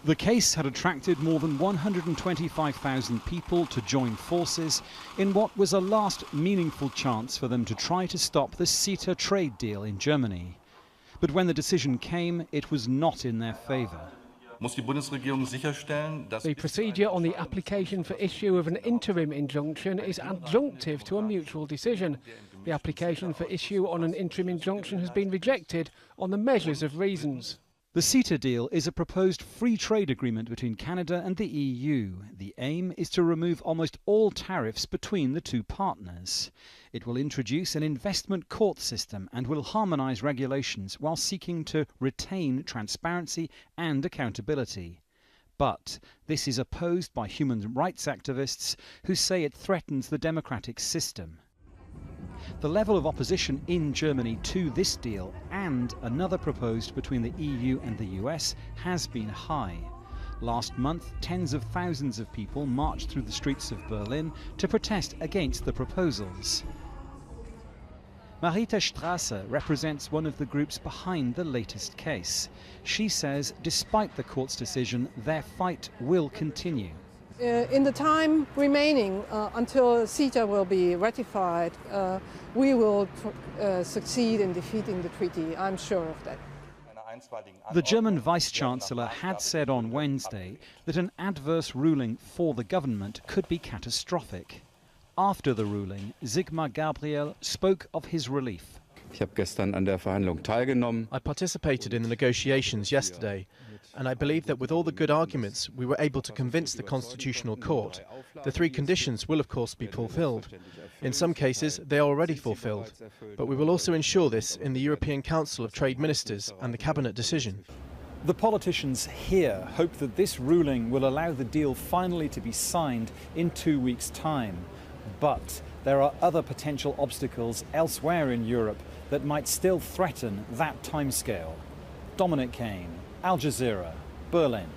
The case had attracted more than 125,000 people to join forces in what was a last meaningful chance for them to try to stop the CETA trade deal in Germany. But when the decision came, it was not in their favour. The procedure on the application for issue of an interim injunction is adjunctive to a mutual decision. The application for issue on an interim injunction has been rejected on the measures of reasons. The CETA deal is a proposed free trade agreement between Canada and the EU. The aim is to remove almost all tariffs between the two partners. It will introduce an investment court system and will harmonise regulations while seeking to retain transparency and accountability. But this is opposed by human rights activists who say it threatens the democratic system. The level of opposition in Germany to this deal and another proposed between the EU and the US has been high. Last month, tens of thousands of people marched through the streets of Berlin to protest against the proposals. Marita Strasser represents one of the groups behind the latest case. She says, despite the court's decision, their fight will continue. In the time remaining until CETA will be ratified, we will succeed in defeating the treaty. I'm sure of that. The German Vice-Chancellor had said on Wednesday that an adverse ruling for the government could be catastrophic. After the ruling, Sigmar Gabriel spoke of his relief. I participated in the negotiations yesterday, and I believe that with all the good arguments we were able to convince the Constitutional Court. The three conditions will of course be fulfilled. In some cases they are already fulfilled, but we will also ensure this in the European Council of Trade Ministers and the Cabinet decision. The politicians here hope that this ruling will allow the deal finally to be signed in 2 weeks' time. But there are other potential obstacles elsewhere in Europe that might still threaten that timescale. Dominic Kane, Al Jazeera, Berlin.